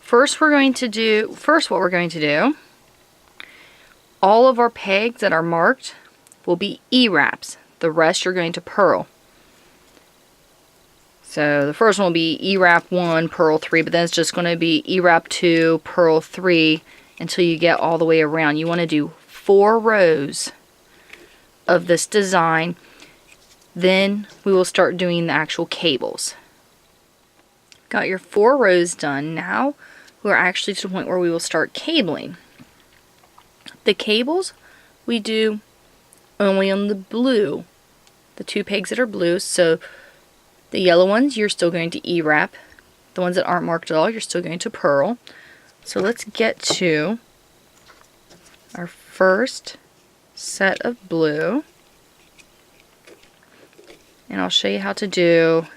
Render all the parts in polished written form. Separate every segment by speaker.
Speaker 1: First what we're going to do, all of our pegs that are marked will be E-wraps. The rest you're going to purl. So the first one will be E-wrap 1, purl 3, but then it's just going to be E-wrap 2, purl 3 until you get all the way around. You want to do 4 rows of this design. Then we will start doing the actual cables. Got your 4 rows done. Now we're actually to the point where we will start cabling. The cables we do only on the blue, the 2 pegs that are blue. So the yellow ones you're still going to E-wrap. The ones that aren't marked at all you're still going to purl. So let's get to our first set of blue. And I'll show you how to do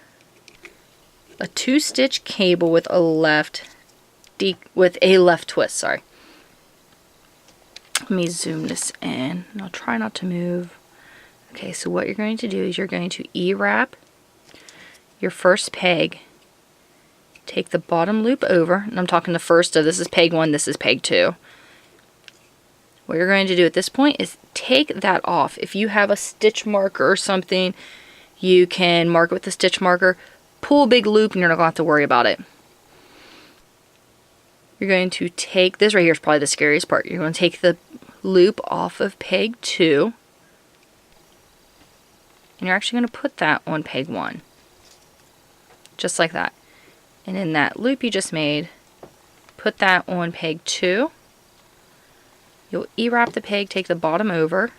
Speaker 1: a 2-stitch cable with a left twist, sorry. Let me zoom this in, and I'll try not to move. Okay, so what you're going to do is you're going to E-wrap your first peg, take the bottom loop over, and I'm talking the first of, this is peg 1, this is peg 2. What you're going to do at this point is take that off. If you have a stitch marker or something, you can mark it with a stitch marker. Pull a big loop and you're not going to have to worry about it. You're going to take, this right here is probably the scariest part. You're going to take the loop off of peg 2. And you're actually going to put that on peg 1. Just like that. And in that loop you just made, put that on peg 2. You'll E-wrap the peg, take the bottom over.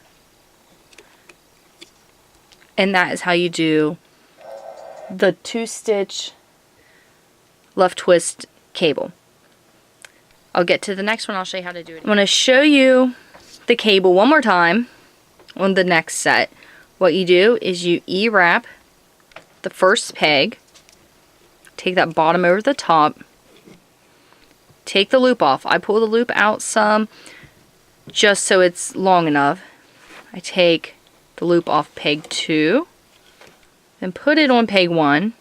Speaker 1: And that is how you do the 2-stitch left twist cable. I'll get to the next one, I'll show you how to do it. I'm going to show you the cable one more time on the next set. What you do is you E-wrap the first peg, take that bottom over the top, take the loop off. I pull the loop out some just so it's long enough. I take the loop off peg 2, then put it on peg 1.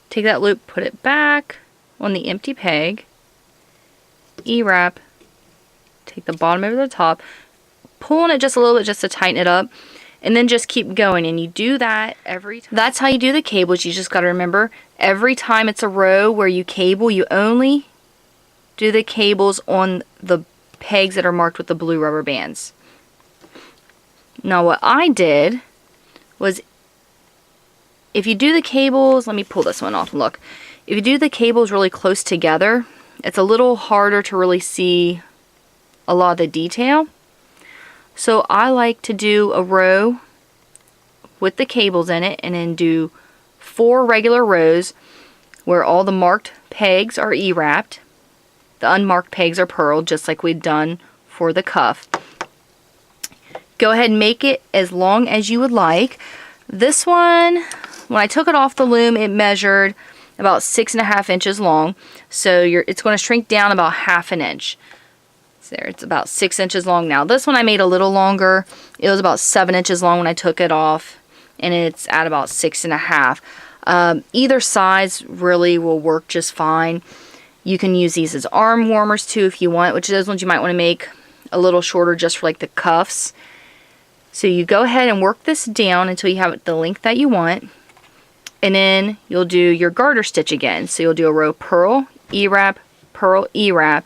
Speaker 1: Take that loop, put it back on the empty peg, E-wrap, take the bottom over the top, pull on it just a little bit just to tighten it up, and then just keep going. And you do that every time. That's how you do the cables. You just got to remember, every time it's a row where you cable, you only do the cables on the pegs that are marked with the blue rubber bands. Now what I did was, if you do the cables, let me pull this one off and look. If you do the cables really close together, it's a little harder to really see a lot of the detail. So I like to do a row with the cables in it and then do 4 regular rows where all the marked pegs are E-wrapped. The unmarked pegs are purled, just like we'd done for the cuff. Go ahead and make it as long as you would like. This one, when I took it off the loom, it measured about 6.5 inches long. So it's going to shrink down about 1/2 inch. So there, it's about 6 inches long now. This one I made a little longer. It was about 7 inches long when I took it off, and it's at about 6.5. Either size really will work just fine. You can use these as arm warmers too if you want, which those ones you might want to make a little shorter just for like the cuffs. So you go ahead and work this down until you have it the length that you want. And then you'll do your garter stitch again. So you'll do a row purl, E-wrap, purl, E-wrap,